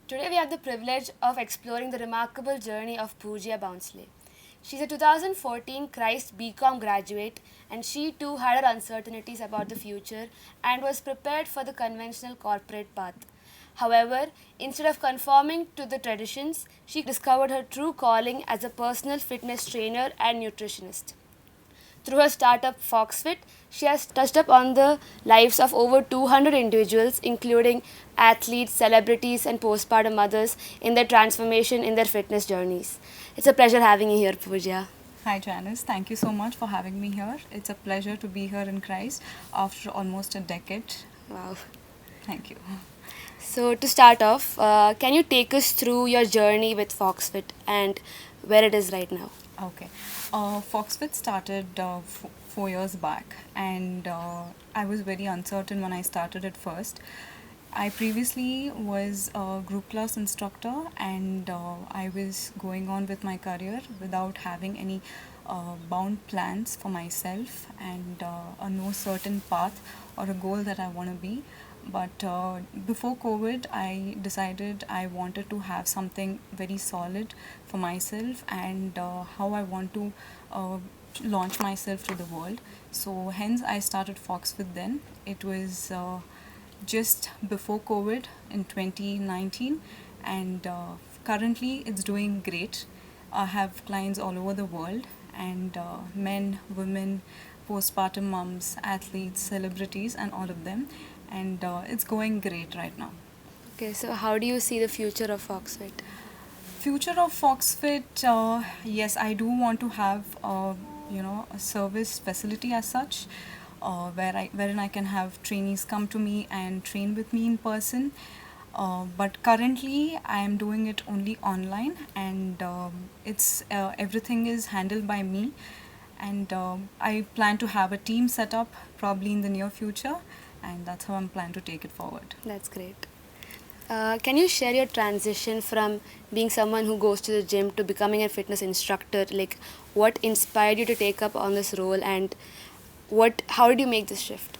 Today we have the privilege of exploring the remarkable journey of Poojya Bhounsle. She's a 2014 Christ BCom graduate, and she too had her uncertainties about the future and was prepared for the conventional corporate path. However, instead of conforming to the traditions, she discovered her true calling as a personal fitness trainer and nutritionist. Through her startup FoxFit, she has touched upon the lives of over 200 individuals, including athletes, celebrities, and postpartum mothers in their transformation in their fitness journeys. It's a pleasure having you here, Poojya. Hi Janice, thank you so much for having me here. It's a pleasure to be here in Christ after almost a decade. Wow. Thank you. So, to start off, can you take us through your journey with FoxFit and where it is right now? Okay. FoxFit started 4 years back, and I was very uncertain when I started it first. I previously was a group class instructor, and I was going on with my career without having any bound plans for myself and a no certain path or a goal that I want to be. But before COVID, I decided I wanted to have something very solid for myself and how I want to launch myself to the world. So hence I started FoxFit then. It was just before COVID in 2019, and currently it's doing great. I have clients all over the world, and men, women, postpartum moms, athletes, celebrities, and all of them, and it's going great right now. Okay, so how do you see the future of FoxFit? Future of FoxFit, yes, I do want to have a service facility as such, wherein I can have trainees come to me and train with me in person. But currently, I am doing it only online, and it's everything is handled by me. And I plan to have a team set up probably in the near future, and that's how I'm planning to take it forward. That's great. Can you share your transition from being someone who goes to the gym to becoming a fitness instructor? Like, what inspired you to take up on this role, and how did you make this shift?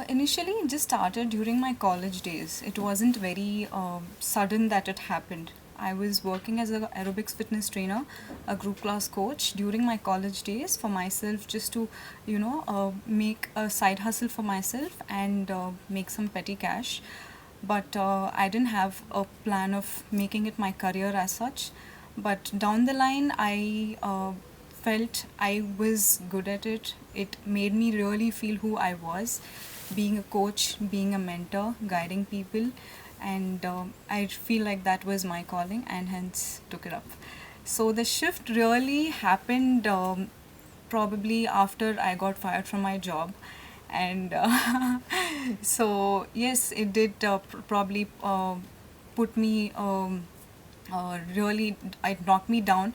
Initially, it just started during my college days. It wasn't very sudden that it happened. I was working as an aerobics fitness trainer, a group class coach during my college days for myself, just to, make a side hustle for myself and make some petty cash. But I didn't have a plan of making it my career as such. But down the line, I felt I was good at it. It made me really feel who I was, being a coach, being a mentor, guiding people, and I feel like that was my calling, and hence took it up. So the shift really happened probably after I got fired from my job, and so yes, it did probably put me really, it knocked me down,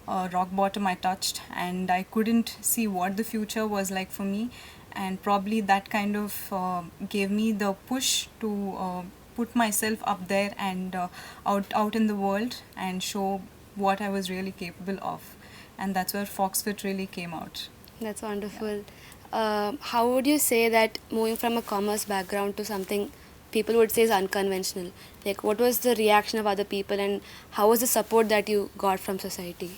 rock bottom I touched, and I couldn't see what the future was like for me, and probably that kind of gave me the push to put myself up there and out in the world and show what I was really capable of, and that's where FoxFit really came out. That's wonderful. How would you say that moving from a commerce background to something people would say is unconventional? Like, what was the reaction of other people, and how was the support that you got from society?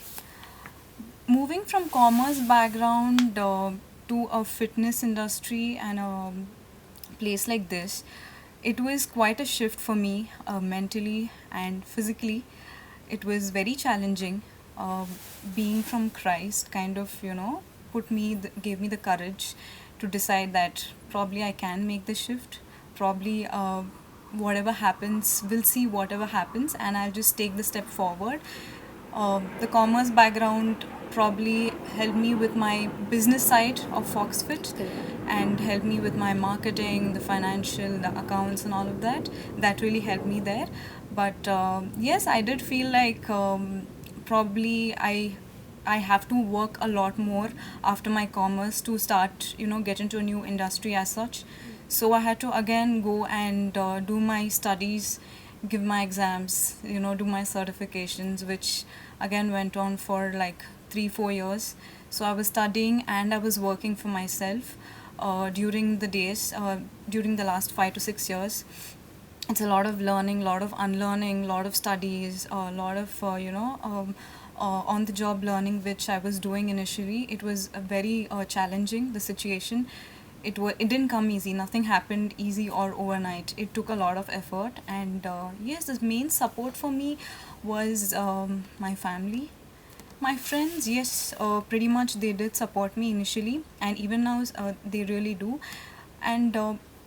Moving from commerce background to a fitness industry and a place like this, it was quite a shift for me mentally and physically. It was very challenging. Being from Christ kind of, gave me the courage to decide that probably I can make the shift. Probably whatever happens, we'll see whatever happens, and I'll just take the step forward. The commerce background probably helped me with my business side of FoxFit and helped me with my marketing, the financial, the accounts, and all of that. That really helped me there. But yes, I did feel like probably I have to work a lot more after my commerce to start, get into a new industry as such. So I had to again go and do my studies, give my exams, do my certifications, which again went on for like 3-4 years. So I was studying and I was working for myself during the days, during the last 5 to 6 years. it's a lot of learning, lot of unlearning, lot of studies, a lot of on the job learning which I was doing initially. It was very challenging, the situation. It didn't come easy. Nothing happened easy or overnight. It took a lot of effort, and yes, the main support for me was my family. My friends, yes, pretty much they did support me initially, and even now they really do. And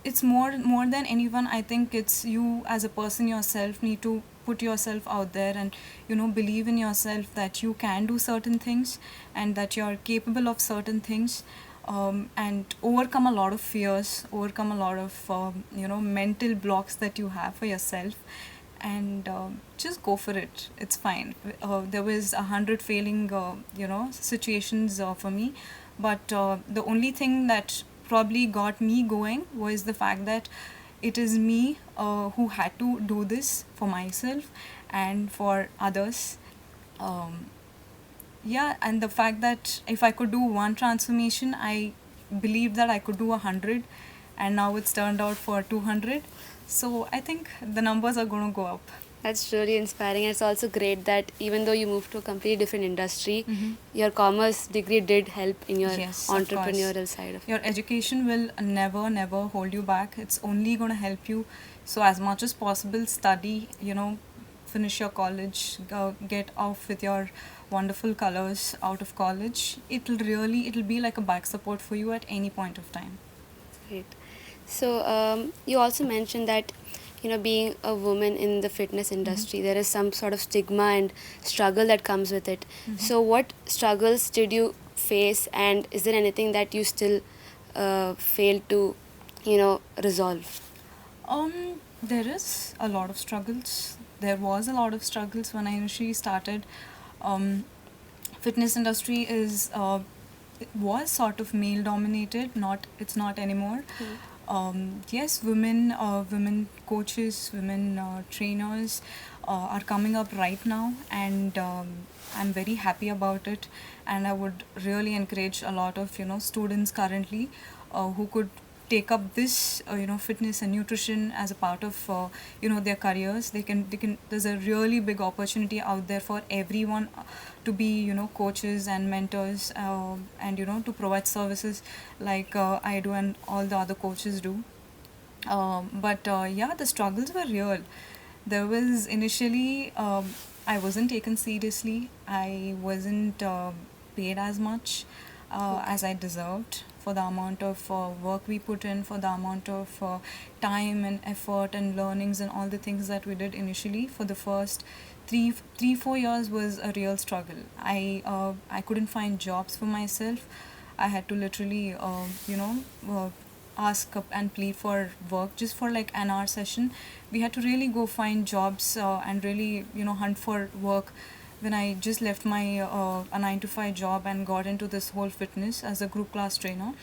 it's more than anyone. I think it's you as a person yourself need to put yourself out there and believe in yourself that you can do certain things and that you're capable of certain things, and overcome a lot of fears, overcome a lot of mental blocks that you have for yourself, and just go for it. It's fine. There was 100 failing situations for me, but the only thing that probably got me going was the fact that it is me who had to do this for myself and for others. um, yeah, and the fact that if I could do one transformation, I believed that I could do 100, and now it's turned out for 200. So I think the numbers are going to go up. That's really inspiring, and it's also great that even though you moved to a completely different industry, Mhm. your commerce degree did help in your Yes, of entrepreneurial course. side of Your it. education will never hold you back. It's only going to help you. So, as much as possible, study, finish your college, go, get off with your wonderful colors out of college. It'll be like a back support for you at any point of time. Great. So you also mentioned that being a woman in the fitness industry, there is some sort of stigma and struggle that comes with it. So what struggles did you face, and is there anything that you still failed to resolve? There is a lot of struggles. There was a lot of struggles when I initially started. Um, Fitness industry is it was sort of male dominated. Not it's not anymore. Yes, women coaches, women trainers are coming up right now, and I'm very happy about it. And I would really encourage a lot of students currently who could take up this fitness and nutrition as a part of their careers. They can there's a really big opportunity out there for everyone to be coaches and mentors, and to provide services like I do and all the other coaches do. But yeah, the struggles were real. There was initially I wasn't taken seriously. I wasn't paid as much as I deserved for the amount of work we put in, for the amount of time and effort and learnings and all the things that we did initially. For the first 4 years was a real struggle. I couldn't find jobs for myself. I had to literally ask up and plead for work just for like an hour session. We had to really go find jobs and really hunt for work when I just left my a 9 to 5 job and got into this whole fitness as a group class trainer.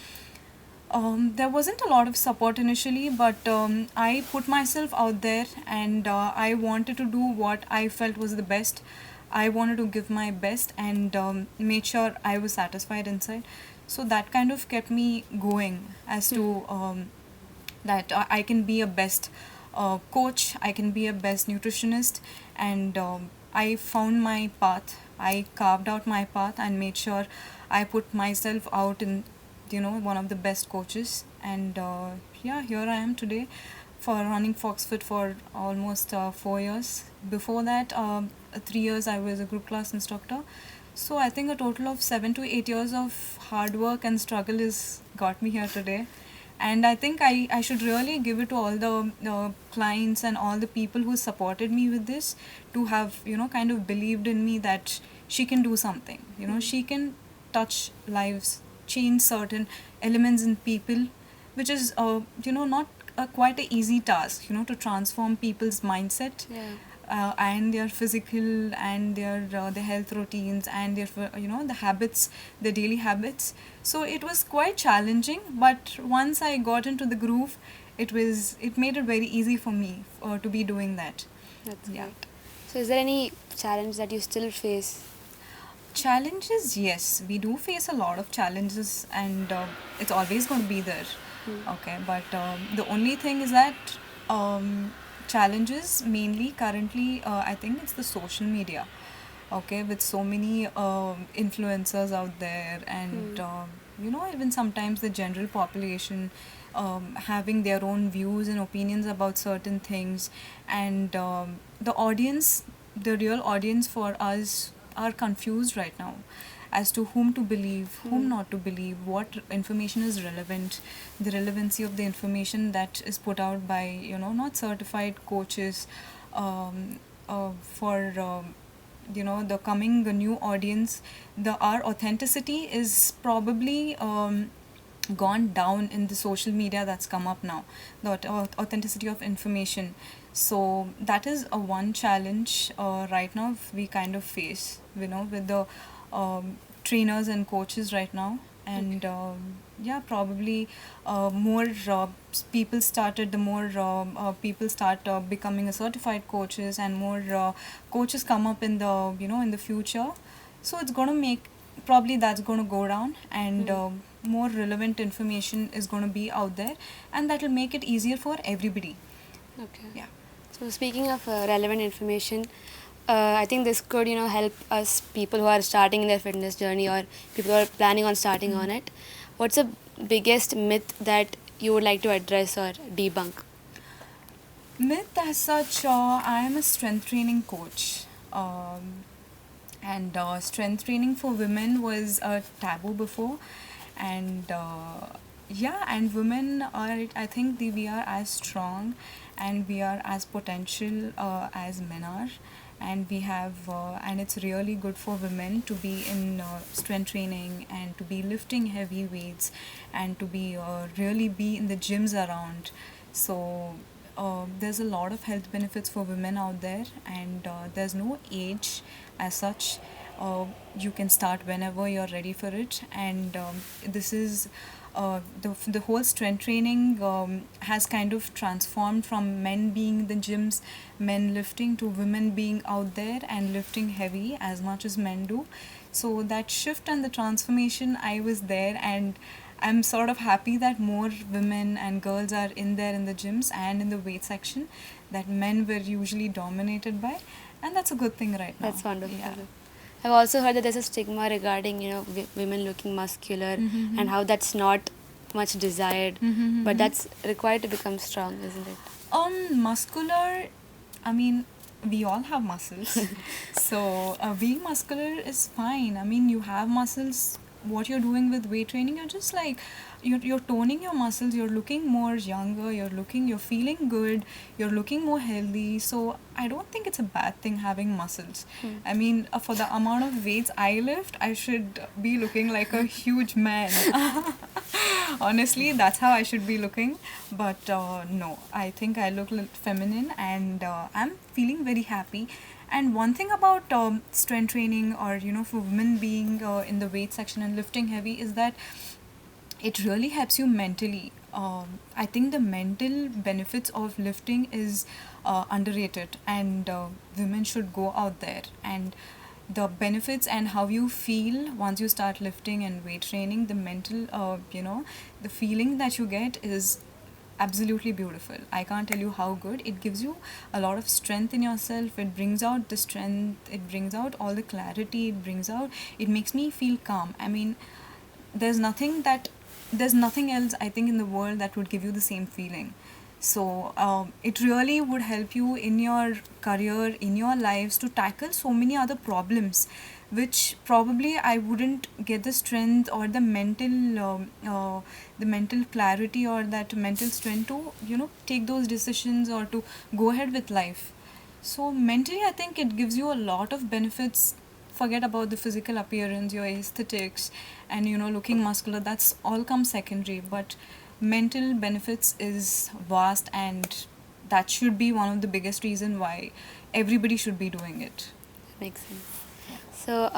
There wasn't a lot of support initially, but I put myself out there, and I wanted to do what I felt was the best. I wanted to give my best and made sure I was satisfied inside. So that kind of kept me going as to that I can be a best coach, I can be a best nutritionist, and I found my path. I carved out my path and made sure I put myself out in one of the best coaches, and yeah, here I am today for running FoxFit for almost 4 years. Before that, 3 years I was a group class instructor. So I think a total of 7 to 8 years of hard work and struggle is got me here today. And I think I should really give it to all the clients and all the people who supported me with this, to have kind of believed in me that she can do something. She can touch lives, change certain elements in people, which is not quite a easy task, to transform people's mindset, Yeah. and their physical and their health routines and their the habits, the daily habits. So it was quite challenging, but once I got into the groove, it made it very easy for me to be doing that. That's Yeah. great. So is there any challenge that you still face? Challenges, yes, we do face a lot of challenges, and it's always going to be there. Hmm. Okay, but the only thing is that challenges mainly currently, I think it's the social media. Okay, with so many influencers out there, and even sometimes the general population having their own views and opinions about certain things, and the audience, the real audience for us, are confused right now as to whom to believe, whom not to believe, what information is relevant, the relevancy of the information that is put out by not certified coaches for the coming new audience. Our authenticity is probably gone down in the social media that's come up now, the authenticity of information. So that is a one challenge right now we kind of face, with the trainers and coaches right now. And probably more people started, the more people start becoming a certified coaches, and more coaches come up in the in the future. So it's going to make, probably that's going to go down, and more relevant information is going to be out there, and that will make it easier for everybody. Okay. Yeah. So speaking of relevant information, I think this could help us, people who are starting in their fitness journey or people who are planning on starting on it. What's the biggest myth that you would like to address or debunk? Myth as such, I am a strength training coach. And strength training for women was a taboo before. And and women are, I think we are as strong and we are as potential as men are. And we have, and it's really good for women to be in strength training and to be lifting heavy weights and to be really be in the gyms around. So there's a lot of health benefits for women out there, and there's no age as such. You can start whenever you're ready for it, and this is the whole strength training has kind of transformed from men being in the gyms, men lifting, to women being out there and lifting heavy as much as men do. So that shift and the transformation, I was there, and I'm sort of happy that more women and girls are in there in the gyms and in the weight section that men were usually dominated by, and that's a good thing right now. That's wonderful. Yeah. I've also heard that there's a stigma regarding women looking muscular and how that's not much desired, but that's required to become strong, isn't it? Muscular, I mean, we all have muscles. So being muscular is fine. I mean, you have muscles. What you're doing with weight training, you're just like you're toning your muscles, you're looking more younger, you're feeling good, you're looking more healthy. So I don't think it's a bad thing having muscles. I mean, for the amount of weights I lift, I should be looking like a huge man. Honestly, that's how I should be looking. But no, I think I look feminine, and I'm feeling very happy. And one thing about strength training, or for women being in the weight section and lifting heavy, is that it really helps you mentally. I think the mental benefits of lifting is underrated, and women should go out there, and the benefits and how you feel once you start lifting and weight training, the mental the feeling that you get is absolutely beautiful. I can't tell you how good. It gives you a lot of strength in yourself. It brings out the strength. It brings out all the clarity. It makes me feel calm. I mean, there's nothing else, I think, in the world that would give you the same feeling. So it really would help you in your career, in your lives, to tackle so many other problems, which probably I wouldn't get the strength or the mental clarity or that mental strength to take those decisions or to go ahead with life. So mentally, I think it gives you a lot of benefits. Forget about the physical appearance, your aesthetics, and looking muscular. That's all comes secondary, but mental benefits is vast, and that should be one of the biggest reason why everybody should be doing it. Makes sense. So,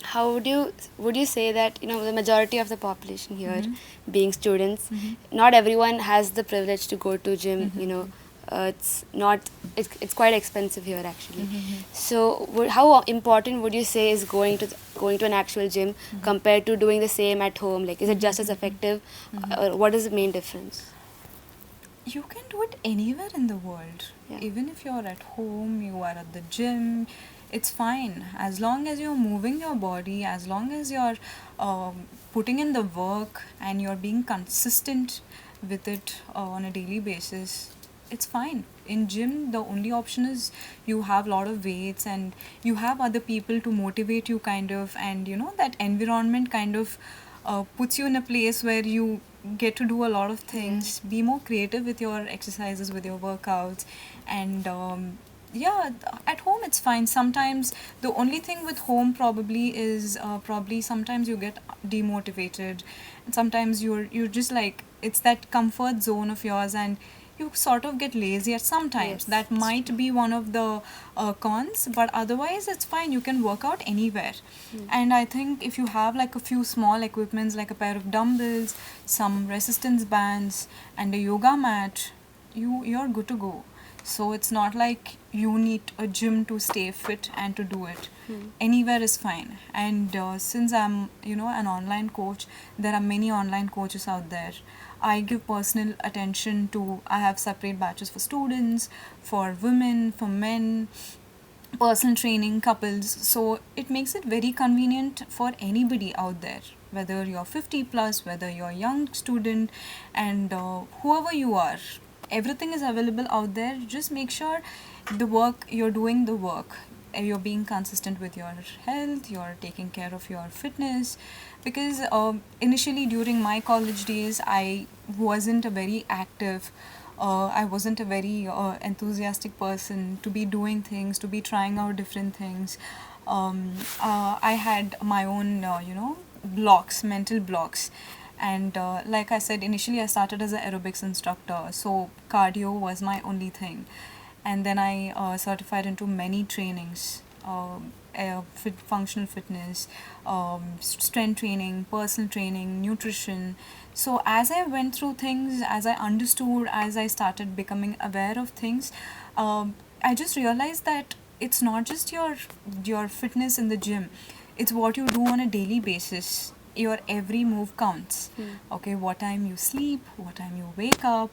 how would you say that the majority of the population here, being students, not everyone has the privilege to go to gym. It's quite expensive here actually. So, how important would you say is going to an actual gym compared to doing the same at home? Like, is it just as effective, or what is the main difference? you can do it anywhere in the world. Yeah. Even if you're at home, you are at the gym, it's fine. As long as you're moving your body, as long as you're putting in the work and you're being consistent with it on a daily basis, it's fine. In gym, the only option is you have a lot of weights and you have other people to motivate you, kind of, and that environment kind of puts you in a place where you get to do a lot of things, be more creative with your exercises, with your workouts, and at home it's fine. Sometimes the only thing with home probably is probably sometimes you get demotivated, and sometimes you're just like, it's that comfort zone of yours, and you sort of get lazy at sometimes. Yes, that might be one of the cons, but otherwise it's fine. You can work out anywhere. And I think if you have like a few small equipments, like a pair of dumbbells, some resistance bands, and a yoga mat, you're good to go. So it's not like you need a gym to stay fit and to do it. Anywhere is fine. And since I'm an online coach, there are many online coaches out there. I give personal attention to, I have separate batches for students, for women, for men, personal training, couples. So it makes it very convenient for anybody out there, whether you're 50 plus, whether you're a young student, and whoever you are. Everything is available out there. Just make sure you're doing the work. You're being consistent with your health, you're taking care of your fitness. Because initially during my college days, I wasn't a very active, I wasn't a very enthusiastic person to be doing things, to be trying out different things. I had my own, blocks, mental blocks. And like I said, initially I started as an aerobics instructor, so cardio was my only thing. And then I certified into many trainings, functional fitness, strength training, personal training, nutrition. So as I went through things, as I understood, as I started becoming aware of things, I just realized that it's not just your fitness in the gym, it's what you do on a daily basis. Your every move counts. Okay, what time you sleep, what time you wake up,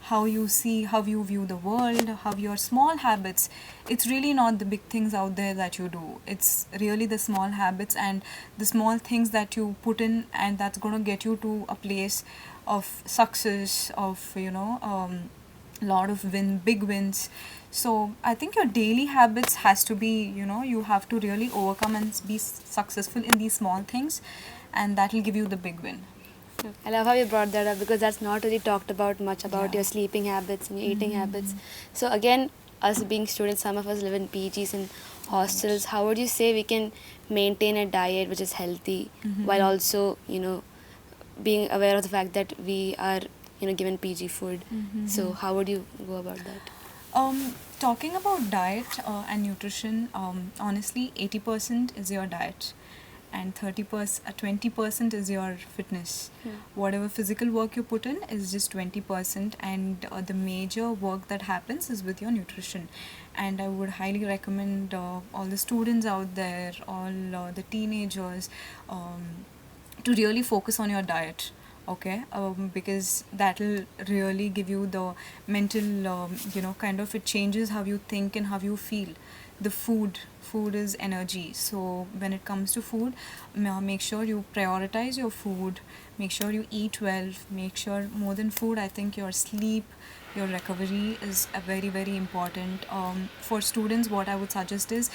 how you view the world, how your small habits. It's really not the big things out there that you do. It's really the small habits and the small things that you put in, and that's going to get you to a place of success, of lot of big wins. So I think your daily habits has to be, you have to really overcome and be successful in these small things, and that will give you the big win. I love how you brought that up, because that's not really talked about much, about your sleeping habits and your eating habits. So again, us being students, some of us live in PGs and hostels. How would you say we can maintain a diet which is healthy while also, being aware of the fact that we are, given PG food? So how would you go about that? Talking about diet and nutrition, honestly, 80% is your diet, and 20% is your fitness. Whatever physical work you put in is just 20%, and the major work that happens is with your nutrition. And I would highly recommend all the students out there, all the teenagers, to really focus on your diet. Okay, because that'll really give you the mental, kind of, it changes how you think and how you feel. The food is energy. So when it comes to food, make sure you prioritize your food, make sure you eat well, make sure, more than food, I think your sleep, your recovery is a very, very important. For students, what I would suggest is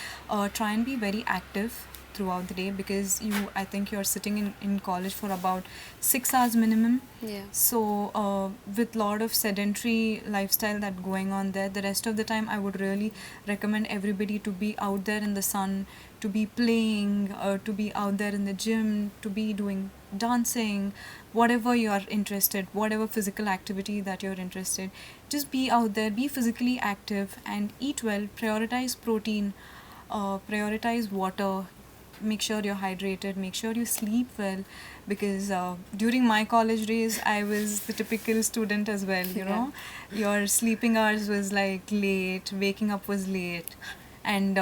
try and be very active throughout the day, because I think you're sitting in college for about 6 hours minimum. So with lot of sedentary lifestyle that going on there, the rest of the time I would really recommend everybody to be out there in the sun, to be playing, to be out there in the gym, to be doing dancing, whatever you're interested, whatever physical activity that you're interested, just be out there, be physically active and eat well, prioritize protein, prioritize water, make sure you're hydrated, make sure you sleep well, because during my college days I was the typical student as well, your sleeping hours was like late, waking up was late, and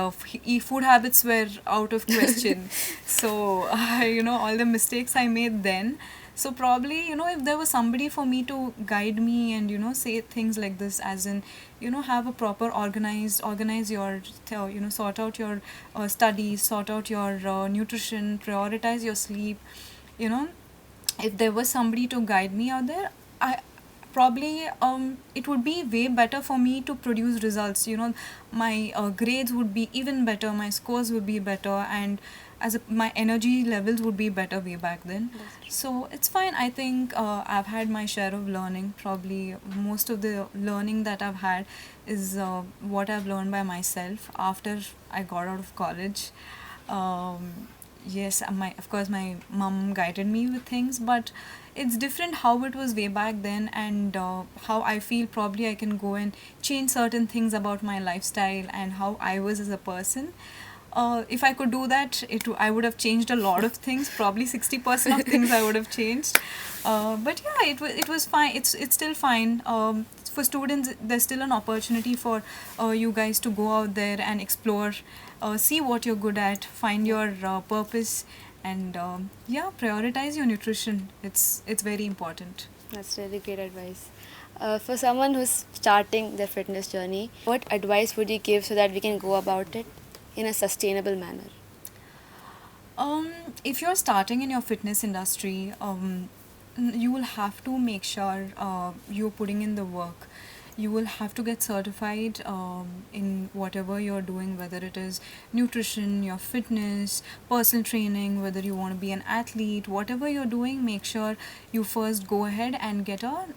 food habits were out of question. So all the mistakes I made then, So probably, if there was somebody for me to guide me and, say things like this, as in, have a proper organize your, sort out your studies, sort out your nutrition, prioritize your sleep, you know, if there was somebody to guide me out there, I probably it would be way better for me to produce results. My grades would be even better, my scores would be better, and my energy levels would be better way back then. So it's fine. I think I've had my share of learning. Probably most of the learning that I've had is what I've learned by myself after I got out of college. Yes, of course my mom guided me with things, but it's different how it was way back then, and how I feel probably I can go and change certain things about my lifestyle and how I was as a person. If I could do that, I would have changed a lot of things. Probably 60% of things I would have changed. But yeah, it was fine. It's still fine. For students, there's still an opportunity for you guys to go out there and explore, see what you're good at, find your purpose, and prioritize your nutrition. It's very important. That's really great advice. For someone who's starting their fitness journey, what advice would you give so that we can go about it in a sustainable manner? If you're starting in your fitness industry, you will have to make sure you're putting in the work. You will have to get certified in whatever you're doing, whether it is nutrition, your fitness, personal training, whether you want to be an athlete, whatever you're doing, make sure you first go ahead and get a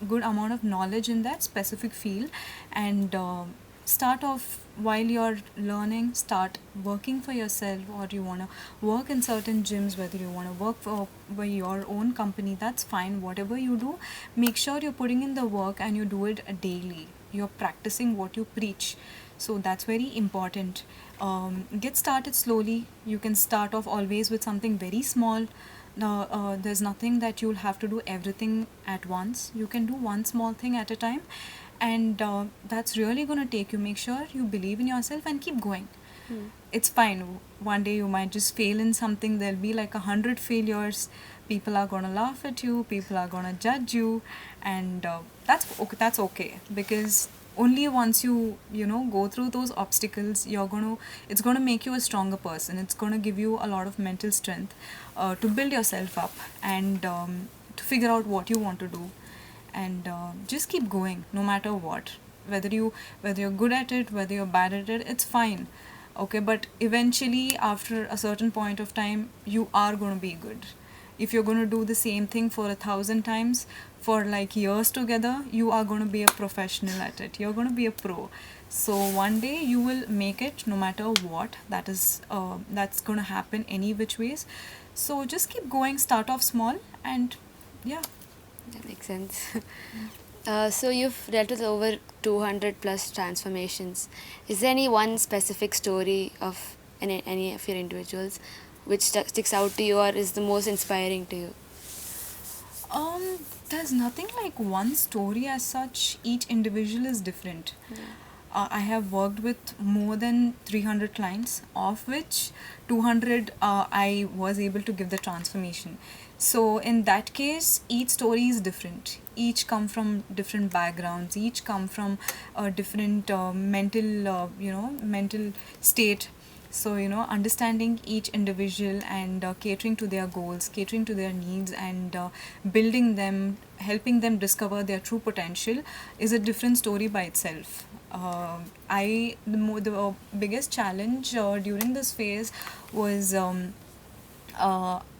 good amount of knowledge in that specific field, and start off while you're learning, start working for yourself, or you want to work in certain gyms, whether you want to work for your own company, that's fine. Whatever you do, make sure you're putting in the work and you do it daily. You're practicing what you preach. So that's very important. Get started slowly. You can start off always with something very small. Now, there's nothing that you'll have to do everything at once. You can do one small thing at a time, and that's really going to take you. Make sure you believe in yourself and keep going. It's fine. One day you might just fail in something. There'll be like 100 failures. People are going to laugh at you. People are going to judge you, and that's okay, because only once you go through those obstacles, it's going to make you a stronger person. It's going to give you a lot of mental strength to build yourself up, and to figure out what you want to do, and just keep going no matter what. Whether you're good at it, whether you're bad at it, it's fine. Okay, but eventually after a certain point of time, you are going to be good. If you're going to do the same thing for 1,000 times for like years together, you are going to be a professional at it. You're going to be a pro. So one day you will make it no matter what. That's going to happen any which ways. So just keep going, start off small, and yeah. That makes sense. So you've dealt with over 200 plus transformations. Is there any one specific story of any of your individuals which sticks out to you or is the most inspiring to you? There's nothing like one story as such. Each individual is different. I have worked with more than 300 clients, of which 200 I was able to give the transformation. So in that case, each story is different. Each come from different backgrounds. Each come from a different mental state. So, understanding each individual and catering to their goals, catering to their needs, and building them, helping them discover their true potential is a different story by itself. The biggest challenge during this phase was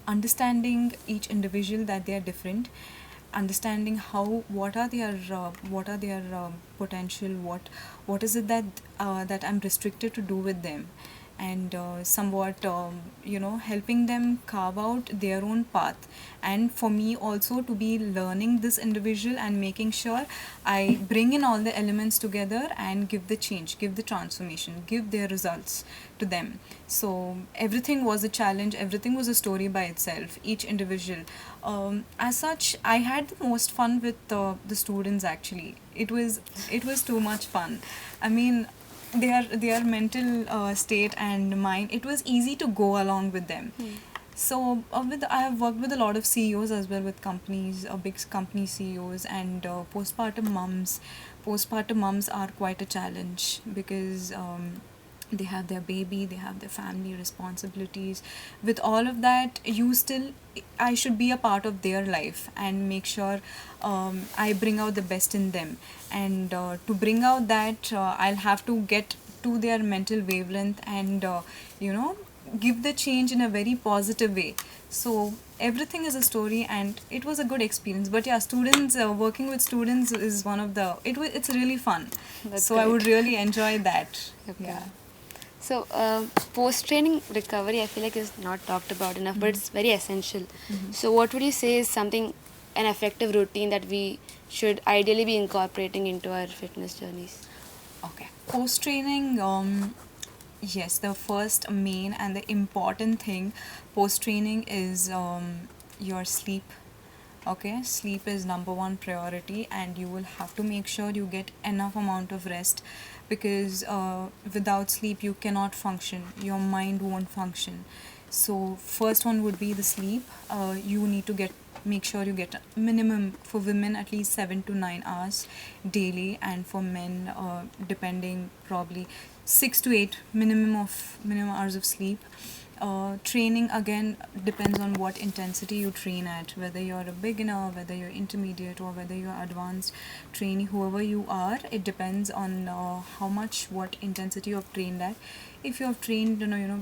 understanding each individual, that they are different, understanding what are their potential, what is it that I'm restricted to do with them, and somewhat helping them carve out their own path, and for me also to be learning this individual and making sure I bring in all the elements together and give the change, give the transformation, give their results to them. So everything was a challenge, everything was a story by itself, each individual. As such, I had the most fun with the students. Actually, it was too much fun. I mean, their mental state and mine, it was easy to go along with them. I have worked with a lot of CEOs as well, with companies, big company CEOs, and postpartum mums. Postpartum mums are quite a challenge because they have their baby, they have their family responsibilities. With all of that, I should be a part of their life and make sure I bring out the best in them. And to bring out that, I'll have to get to their mental wavelength and you know give the change in a very positive way. So everything is a story, and it was a good experience. But yeah, students, working with students is one of the it's really fun. That's so I would great. really enjoy that. Okay. Yeah. So, post-training recovery, I feel like is not talked about enough, but it's very essential. So, what would you say is something, an effective routine that we should ideally be incorporating into our fitness journeys? Okay. Post training, yes, the first main and the important thing post training is your sleep. Okay, sleep is number one priority, and you will have to make sure you get enough amount of rest, because without sleep you cannot function, your mind won't function. So first one would be the sleep. You need to make sure you get minimum, for women at least 7 to 9 hours daily, and for men depending, probably 6 to 8 minimum hours of sleep. Training again depends on what intensity you train at, whether you're a beginner, whether you're intermediate, or whether you're advanced trainee. Whoever you are, it depends on how much, what intensity you've trained at. If you have trained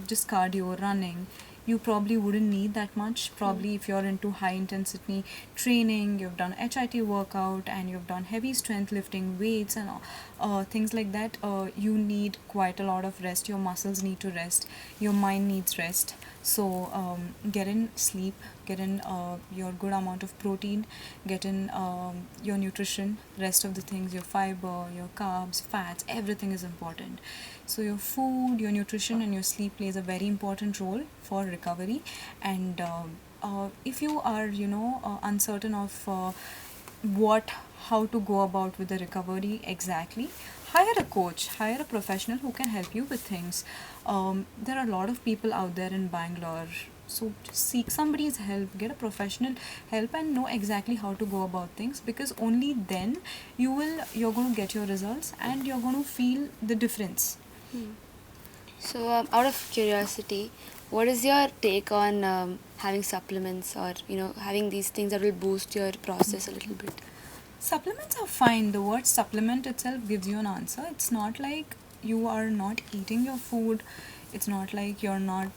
just cardio, running, you probably wouldn't need that much. Probably if you're into high intensity training, you've done HIT workout and you've done heavy strength lifting, weights and things like that, you need quite a lot of rest. Your muscles need to rest, your mind needs rest. So get in sleep, get in your good amount of protein, get in your nutrition, rest of the things, your fiber, your carbs, fats, everything is important. So your food, your nutrition and your sleep plays a very important role for recovery. And if you are uncertain of how to go about with the recovery exactly, hire a coach, hire a professional who can help you with things. There are a lot of people out there in Bangalore, so just seek somebody's help, get a professional help, and know exactly how to go about things, because only then you're going to get your results and you're going to feel the difference. So, out of curiosity, what is your take on having supplements, or having these things that will boost your process a little bit? Supplements are fine. The word supplement itself gives you an answer. It's not like you are not eating your food. It's not like you're not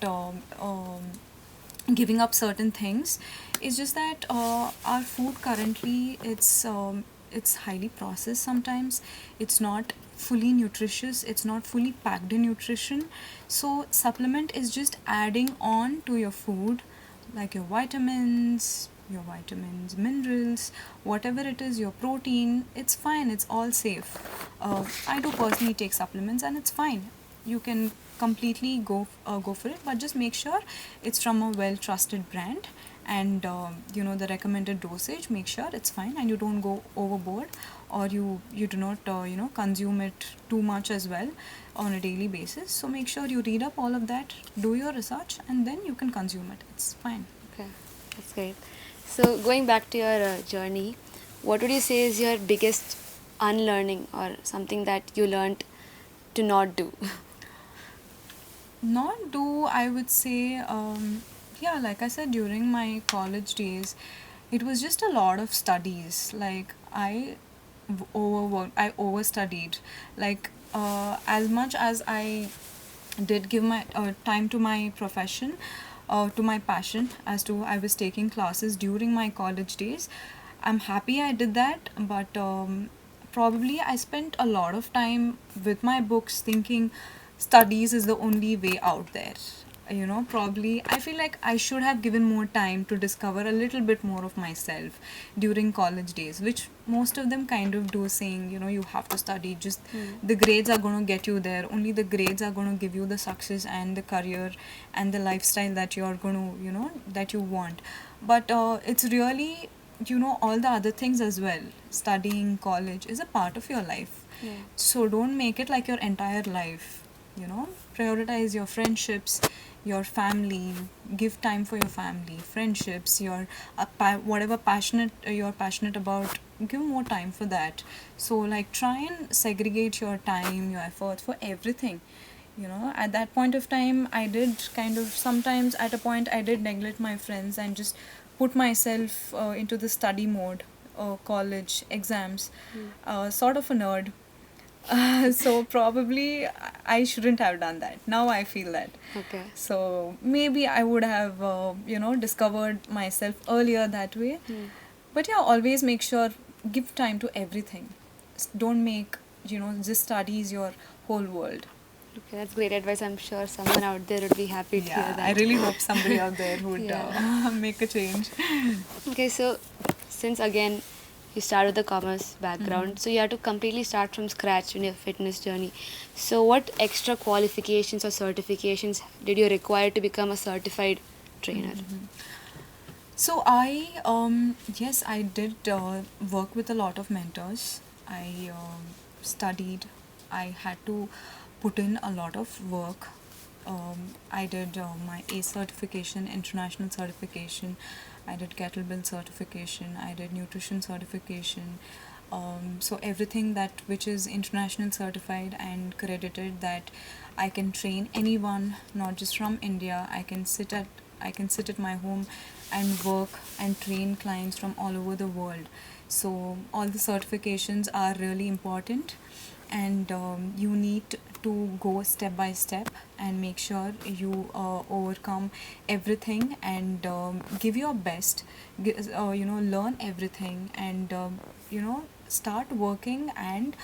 giving up certain things. It's just that our food currently, it's highly processed sometimes. It's not fully nutritious. It's not fully packed in nutrition. So supplement is just adding on to your food, like your vitamins, minerals, whatever it is, your protein. It's fine, it's all safe. I do personally take supplements and it's fine. You can completely go for it, but just make sure it's from a well trusted brand, and the recommended dosage, make sure it's fine and you don't go overboard, or you do not consume it too much as well on a daily basis. So make sure you read up all of that, do your research, and then you can consume it. It's fine. Okay, that's great. So, going back to your journey, what would you say is your biggest unlearning, or something that you learned to not do? Not do, I would say, yeah, like I said, during my college days, it was just a lot of studies. Like I overworked, I overstudied. Like as much as I did give my time to my profession, to my passion, as to I was taking classes during my college days, I'm happy I did that. But probably I spent a lot of time with my books, thinking studies is the only way out there. Probably I feel like I should have given more time to discover a little bit more of myself during college days, which most of them kind of do, saying you have to study, just the grades are going to get you there, only the grades are going to give you the success and the career and the lifestyle that you're going to that you want. But it's really all the other things as well. Studying, college is a part of your life. Yeah. So don't make it like your entire life. Prioritize your friendships, your family, give time for your family, friendships, your whatever passionate you're passionate about, give more time for that. So like try and segregate your time, your efforts for everything. You know, at that point of time I did kind of, sometimes at a point I did neglect my friends and just put myself into the study mode, college exams, sort of a nerd. So probably I shouldn't have done that. Now I feel that. Okay. So maybe I would have, discovered myself earlier that way. But yeah, always make sure, give time to everything. Don't make, just studies your whole world. Okay, that's great advice. I'm sure someone out there would be happy to hear Yeah, that. I really hope somebody out there would Yeah. make a change. Okay, so since again you start with the commerce background, so you have to completely start from scratch in your fitness journey. So, what extra qualifications or certifications did you require to become a certified trainer? So yes, I did work with a lot of mentors. I studied. I had to put in a lot of work. I did my A certification, international certification. I did kettlebell certification. I did nutrition certification. So everything that which is international certified and credited, that I can train anyone, not just from India. I can sit at my home and work and train clients from all over the world. So all the certifications are really important, and you need to go step by step and make sure you overcome everything and give your best. Learn everything and start working and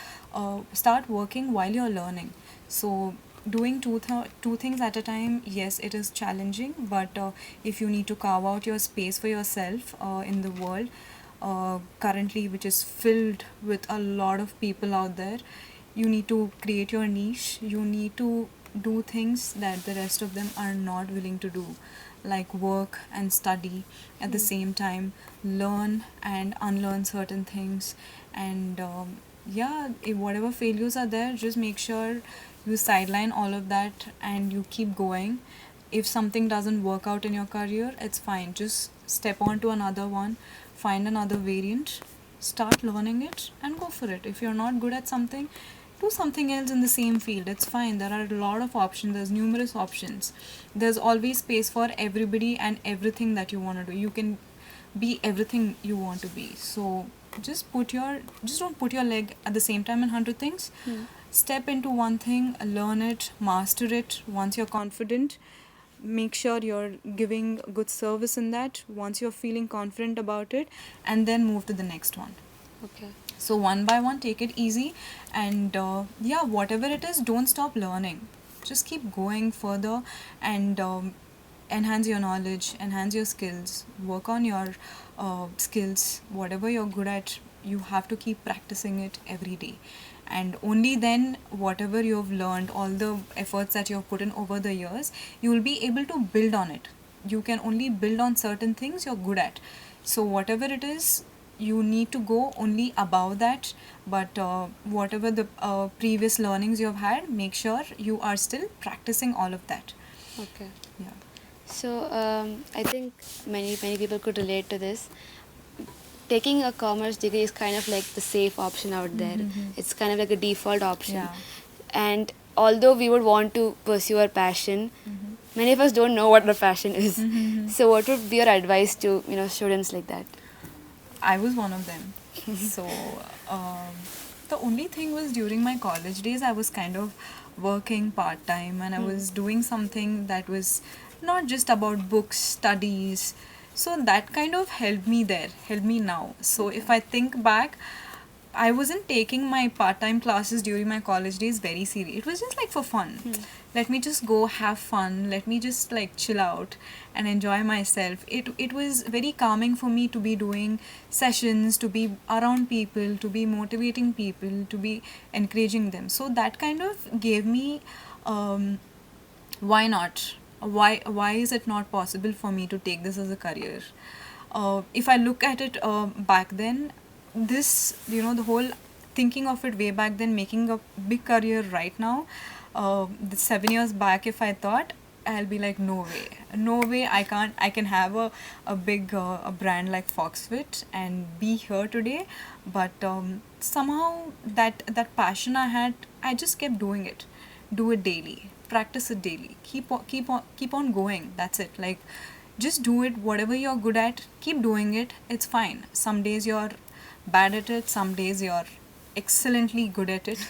start working while you're learning. So doing two things at a time, yes, it is challenging, but if you need to carve out your space for yourself in the world currently, which is filled with a lot of people out there, you need to create your niche. You need to do things that the rest of them are not willing to do, like work and study at the same time, learn and unlearn certain things. And if whatever failures are there, just make sure you sideline all of that and you keep going. If something doesn't work out in your career, it's fine, just step on to another one, find another variant, start learning it and go for it. If you're not good at something, do something else in the same field. It's fine, there are a lot of options, there's numerous options. There's always space for everybody and everything that you want to do. You can be everything you want to be. So just don't put your leg at the same time in 100 things. Step into one thing, learn it, master it. Once you're confident, make sure you're giving good service in that. Once you're feeling confident about it, and then move to the next one. Okay. So one by one, take it easy, and whatever it is, don't stop learning. Just keep going further and enhance your knowledge, enhance your skills, work on your skills. Whatever you're good at, you have to keep practicing it every day. And only then, whatever you've learned, all the efforts that you've put in over the years, you will be able to build on it. You can only build on certain things you're good at. So whatever it is, you need to go only above that. But whatever the previous learnings you've had, make sure you are still practicing all of that. Okay. Yeah. So I think many people could relate to this. Taking a commerce degree is kind of like the safe option out there. It's kind of like a default option. Yeah. And although we would want to pursue our passion, many of us don't know what our passion is. So what would be your advice to students like that? I was one of them. So the only thing was, during my college days, I was kind of working part-time, and I was doing something that was not just about books, studies. So that kind of helped me now. So if I think back, I wasn't taking my part-time classes during my college days very serious. It was just like for fun. Let me just go have fun. Let me just like chill out and enjoy myself. It was very calming for me to be doing sessions, to be around people, to be motivating people, to be encouraging them. So that kind of gave me, why not? Why is it not possible for me to take this as a career? If I look at it back then, this, the whole thinking of it way back then, making a big career right now, the 7 years back, if I thought, I'll be like, no way, I can't. I can have a big a brand like FoxFit and be here today, but somehow that passion I had, I just kept doing it. Do it daily, practice it daily, keep on going. That's it. Like, just do it. Whatever you're good at, keep doing it. It's fine. Some days you're bad at it. Some days you're excellently good at it.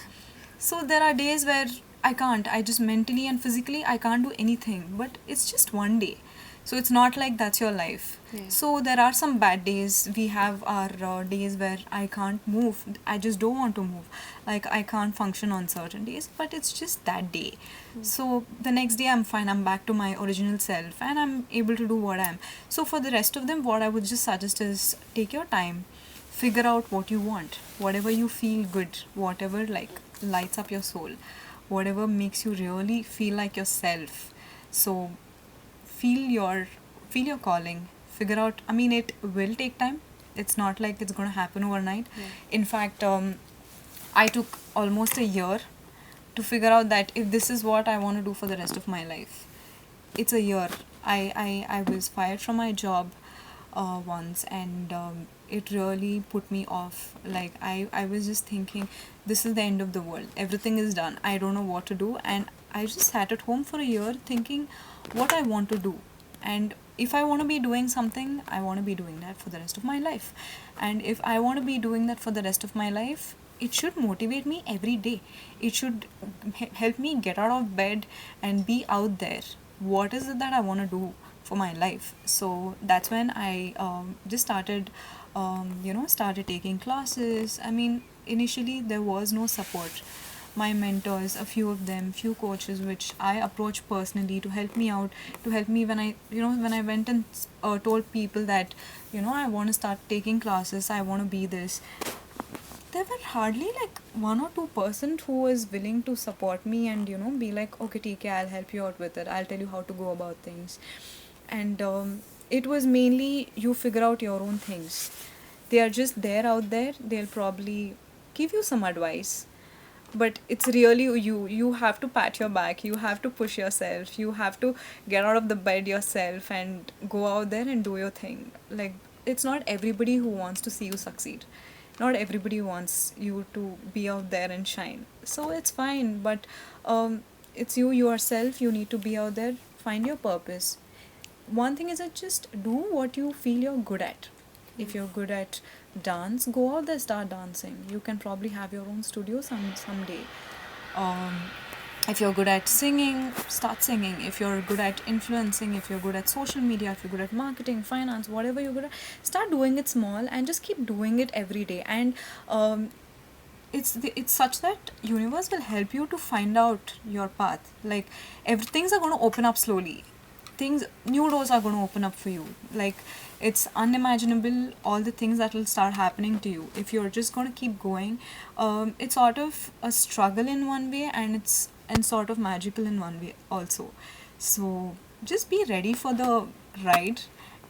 So there are days where I can't. I just mentally and physically I can't do anything. But it's just one day. So it's not like that's your life. Yeah. So there are some bad days. We have our days where I can't move. I just don't want to move. Like, I can't function on certain days. But it's just that day. So the next day I'm fine. I'm back to my original self and I'm able to do what I am. So for the rest of them, what I would just suggest is take your time. Figure out what you want. Whatever you feel good. Whatever like lights up your soul. Whatever makes you really feel like yourself. So feel your calling. Figure out, I mean, it will take time. It's not like it's going to happen overnight. Yeah. In fact, I took almost a year to figure out that if this is what I want to do for the rest of my life. It's a year. I was fired from my job once, and it really put me off. Like, I was just thinking, this is the end of the world. Everything is done. I don't know what to do. And I just sat at home for a year thinking what I want to do. And if I want to be doing something, I want to be doing that for the rest of my life. And if I want to be doing that for the rest of my life, it should motivate me every day. It should help me get out of bed and be out there. What is it that I want to do for my life? So that's when I just started, started taking classes. I mean, initially there was no support. My mentors, a few of them, few coaches which I approached personally to help me out, to help me when I went and told people that, I want to start taking classes, I want to be this. There were hardly like 1 or 2% who was willing to support me and, be like, okay, TK, I'll help you out with it. I'll tell you how to go about things. And it was mainly you figure out your own things. They are just there out there. They'll probably give you some advice. But it's really you have to pat your back, you have to push yourself, you have to get out of the bed yourself and go out there and do your thing. Like, it's not everybody who wants to see you succeed. Not everybody wants you to be out there and shine. So it's fine, but it's you yourself. You need to be out there, find your purpose. One thing is that just do what you feel you're good at. If you're good at dance, go out there, start dancing. You can probably have your own studio someday. If you're good at singing, start singing. If you're good at influencing, if you're good at social media, if you're good at marketing, finance, whatever you're good at, start doing it small and just keep doing it every day. And it's such that universe will help you to find out your path. Like, things are going to open up slowly. New doors are going to open up for you. Like, it's unimaginable all the things that will start happening to you if you're just going to keep going. It's sort of a struggle in one way, and sort of magical in one way also. So just be ready for the ride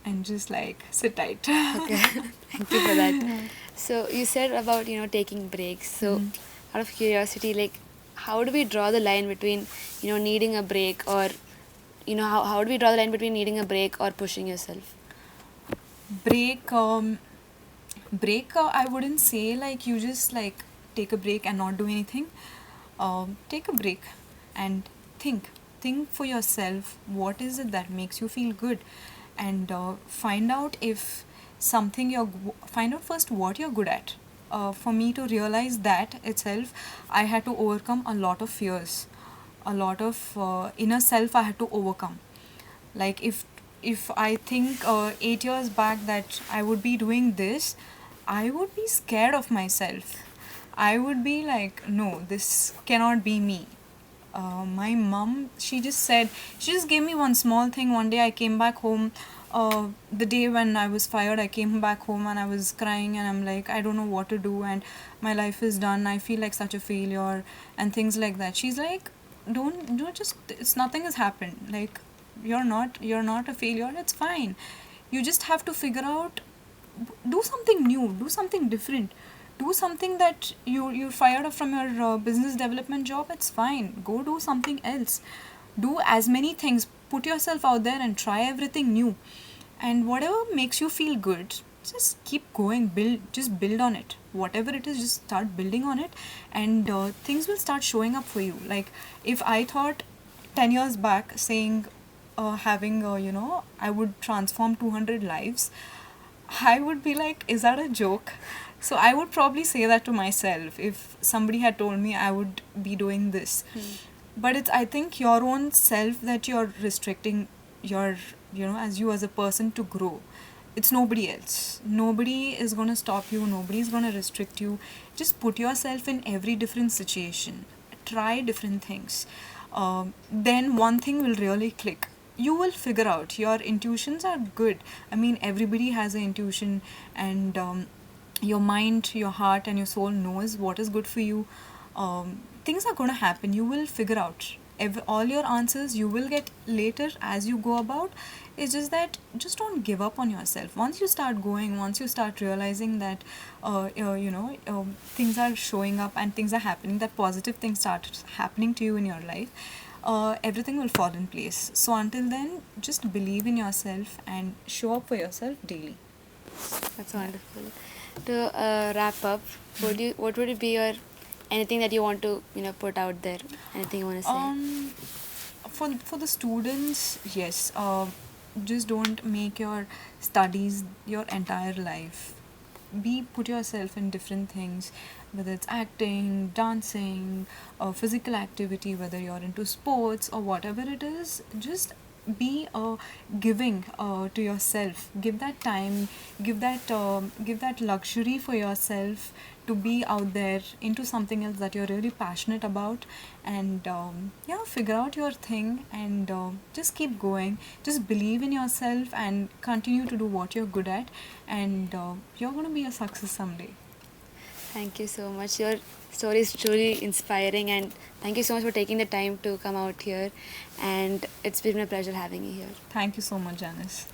and just like sit tight. Okay, thank you for that. So you said about taking breaks. So out of curiosity, like, how do we draw the line between needing a break, or how do we draw the line between needing a break or pushing yourself? Break, I wouldn't say like you just like take a break and not do anything. Take a break and think for yourself. What is it that makes you feel good? And find out find out first what you're good at. For me to realize that itself, I had to overcome a lot of fears, a lot of inner self I had to overcome. Like, if I think 8 years back that I would be doing this, I would be scared of myself. I would be like, no, this cannot be me. My mom, she just gave me one small thing. One day I came back home, the day when I was fired, I came back home and I was crying and I'm like, I don't know what to do and my life is done. I feel like such a failure and things like that. She's like, nothing has happened. Like, you're not a failure. It's fine. You just have to figure out, do something new, do something different, do something that you're fired off from your business development job. It's fine. Go do something else. do as many things, put yourself out there and try everything new, and whatever makes you feel good, just keep going, build on it, whatever it is, just start building on it, and things will start showing up for you. Like, if I thought 10 years back saying having I would transform 200 lives, I would be like, is that a joke? So I would probably say that to myself if somebody had told me I would be doing this. But it's, I think, your own self that you're restricting your, as you as a person to grow. It's nobody else. Nobody is going to stop you. Nobody is going to restrict you. Just put yourself in every different situation. Try different things. Then one thing will really click. You will figure out. Your intuitions are good. I mean, everybody has an intuition, and your mind, your heart, and your soul knows what is good for you. Things are going to happen. You will figure out. All your answers you will get later as you go about. It's just that, just don't give up on yourself. Once you start going, once you start realizing that things are showing up and things are happening, that positive things start happening to you in your life, everything will fall in place. So until then, just believe in yourself and show up for yourself daily. That's wonderful. To wrap up, what would it be your anything that you want to put out there? Anything you want to say? For the students, yes. Just don't make your studies your entire life. Put yourself in different things, whether it's acting, dancing, or physical activity, whether you're into sports or whatever it is. Just be giving to yourself. Give that time, give that luxury for yourself to be out there into something else that you're really passionate about, and figure out your thing, and just keep going. Just believe in yourself and continue to do what you're good at, and you're going to be a success someday. Thank you so much. Your story is truly inspiring, and thank you so much for taking the time to come out here, and it's been a pleasure having you here. Thank you so much, Janice.